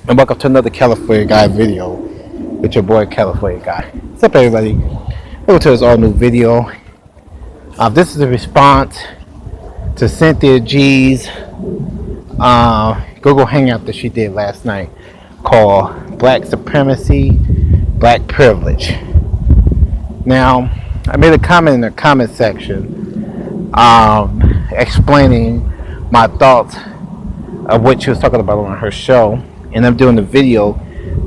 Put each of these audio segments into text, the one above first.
And welcome to another California Guy video with your boy California Guy. What's up, everybody? Welcome to this all new video. This is a response to Cynthia G's Google Hangout that she did last night called Black Supremacy, Black Privilege. Now, I made a comment in the comment section explaining my thoughts of what she was talking about on her show, and I'm doing the video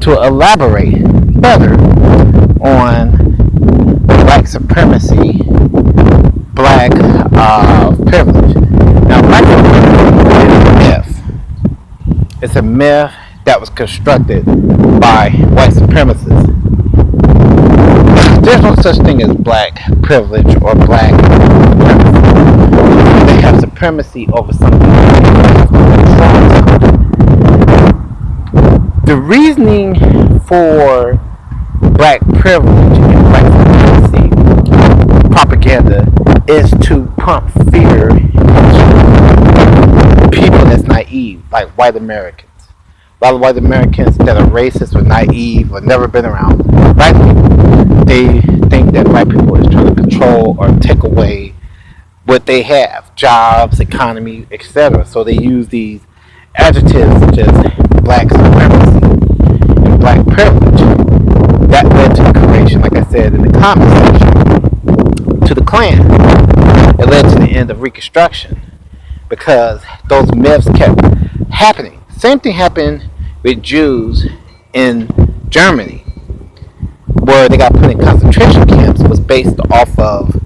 to elaborate better on black supremacy, black privilege. Now, black supremacy is a myth. It's a myth that was constructed by white supremacists. There's no such thing as black privilege or black supremacy. They have supremacy over something. The reasoning for black privilege and black supremacy propaganda is to pump fear into people that's naive, like white Americans. A lot of white Americans that are racist or naive or never been around black people, they think that black people is trying to control or take away what they have, jobs, economy, etc. So they use these adjectives such as black supremacy and black privilege. That led to the creation, like I said in the comment section, to the Klan. It led to the end of Reconstruction because those myths kept happening. Same thing happened with Jews in Germany, where they got put in concentration camps. Was based off of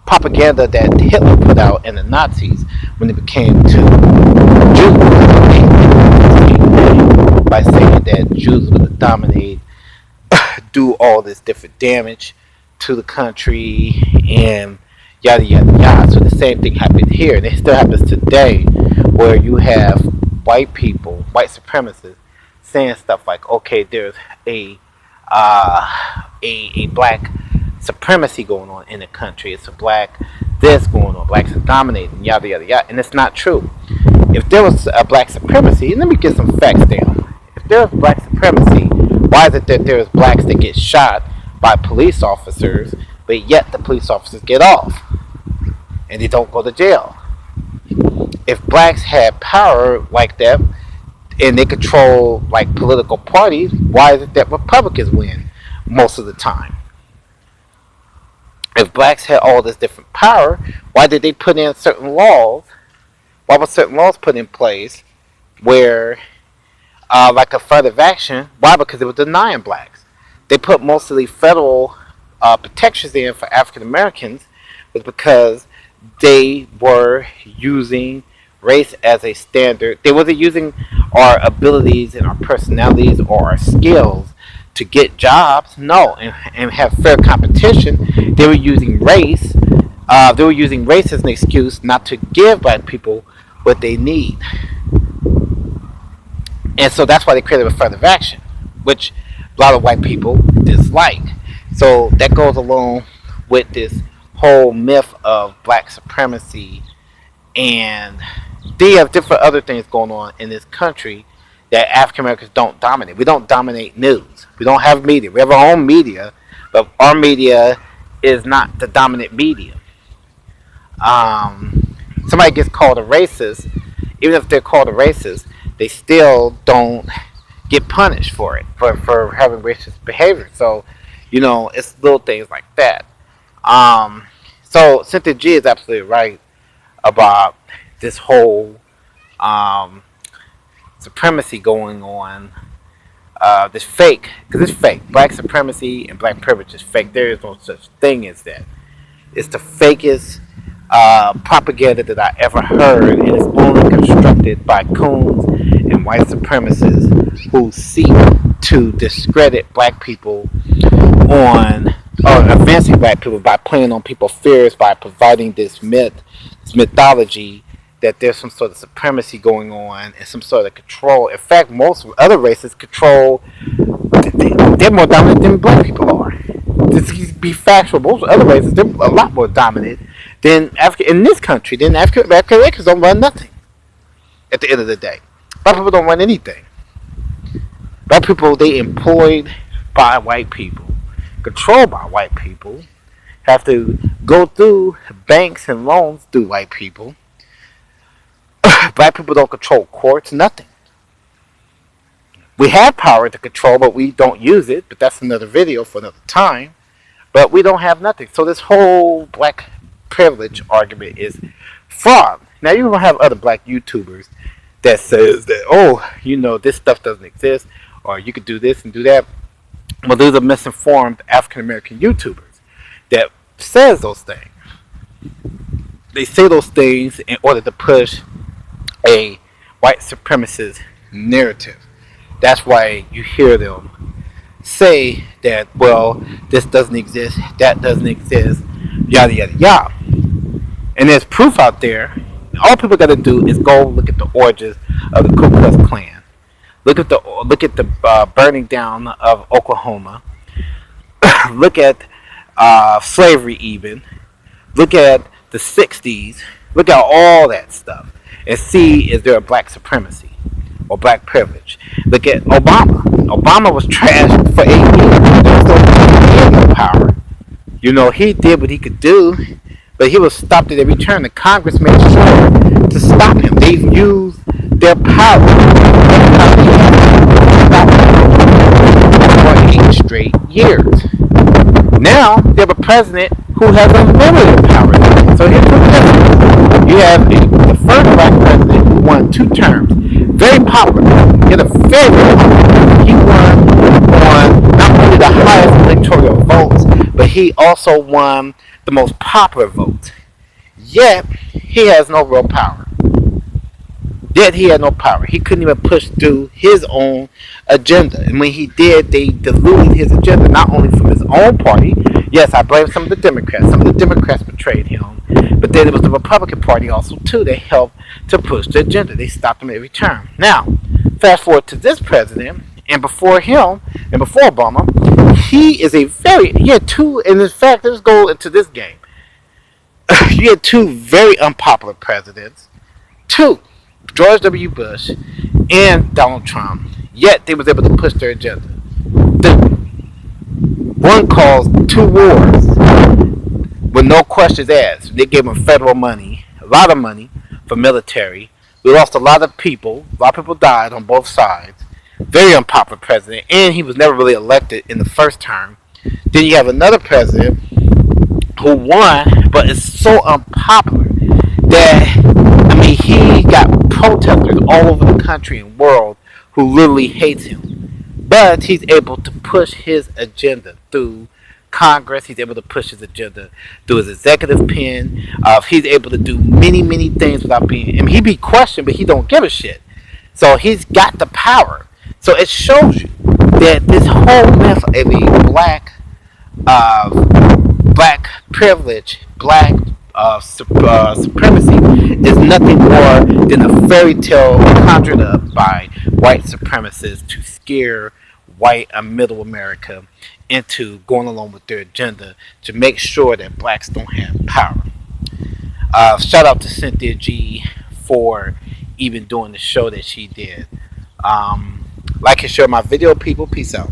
propaganda that Hitler put out and the Nazis when it became to Jews, by saying that Jews were going to dominate, do all this different damage to the country, and yada yada yada. So the same thing happened here, and it still happens today, where you have white people, white supremacists, saying stuff like, "Okay, there's a black supremacy going on in the country. It's a black this going on. Blacks are dominating, yada yada yada." And it's not true. If there was a black supremacy, and let me get some facts down. If there was black supremacy, why is it that there's blacks that get shot by police officers, but yet the police officers get off and they don't go to jail? If blacks had power like that and they control like political parties, why is it that Republicans win most of the time? If blacks had all this different power, why did they put in certain laws? Why were certain laws put in place where, like affirmative action? Why? Because it was denying blacks. They put most of the federal protections in for African Americans was because they were using race as a standard. They wasn't using our abilities and our personalities or our skills to get jobs, no, and have fair competition. They were using race. They were using race as an excuse not to give black people what they need, and so that's why they created affirmative action, which a lot of white people dislike. So that goes along with this whole myth of black supremacy, and they have different other things going on in this country that African Americans don't dominate. We don't dominate news. We don't have media. We have our own media, but our media is not the dominant media. Somebody gets called a racist, even if they're called a racist, they still don't get punished for it, for having racist behavior. So, it's little things like that. So Cynthia G is absolutely right about this whole supremacy going on. This fake, because it's fake. Black supremacy and black privilege is fake. There is no such thing as that. It's the fakest propaganda that I ever heard, and it's only constructed by coons and white supremacists who seek to discredit black people or advancing black people by playing on people's fears, by providing this mythology that there's some sort of supremacy going on and some sort of control. In fact, most other races control, they're more dominant than black people are. To be factual, most other races, they're a lot more dominant than Africa in this country. Than African Americans don't run nothing at the end of the day. Black people don't run anything. Black people, they employed by white people, controlled by white people, have to go through banks and loans through white people. Black people don't control courts, nothing. We have power to control, but we don't use it. But that's another video for another time. But we don't have nothing. So this whole black privilege argument is fraud. Now you don't have other black YouTubers that says that, oh, you know, this stuff doesn't exist, or you could do this and do that. Well, those are misinformed African American YouTubers that says those things. They say those things in order to push a white supremacist narrative. That's why you hear them say that, well, this doesn't exist, that doesn't exist, yada yada yada. And there's proof out there. All people got to do is go look at the origins of the Ku Klux Klan. Look at the burning down of Oklahoma. Look at slavery even. Look at the 60s. Look at all that stuff. And see, is there a black supremacy or black privilege? Look at Obama. Obama was trashed for 8 years. There was no power. You know, he did what he could do, but he was stopped at every turn. The Congress made sure to stop him. They used their power for 8 straight years. Now, they have a president who has unlimited power. So here's what happens. You have the first black president who won 2 terms. Very popular. He had a very popular. He won not only the highest electoral votes, but he also won the most popular votes. Yet, he has no real power. Yet, he had no power. He couldn't even push through his own agenda. And when he did, they diluted his agenda, not only from his own party. Yes, I blame some of the Democrats. Some of the Democrats betrayed him. But then it was the Republican Party also, too, that helped to push the agenda. They stopped him at every turn. Now, fast forward to this president, and before him, and before Obama, he had 2, and in fact, let's go into this game. You had 2 very unpopular presidents. 2, George W. Bush and Donald Trump. Yet, they was able to push their agenda. One caused 2 wars with no questions asked. They gave him federal money, a lot of money for military. We lost a lot of people. A lot of people died on both sides. Very unpopular president, and he was never really elected in the first term. Then you have another president who won, but is so unpopular that, I mean, he got protesters all over the country and world who literally hates him. But he's able to push his agenda through Congress. He's able to push his agenda through his executive pen. He's able to do many, many things without being, I mean, he be questioned, but he don't give a shit. So he's got the power. So it shows you that this whole myth of a black privilege, black supremacy is nothing more than a fairy tale conjured up by white supremacists to scare white middle America into going along with their agenda to make sure that blacks don't have power. Shout out to Cynthia G for even doing the show that she did. Like and share my video, people. Peace out.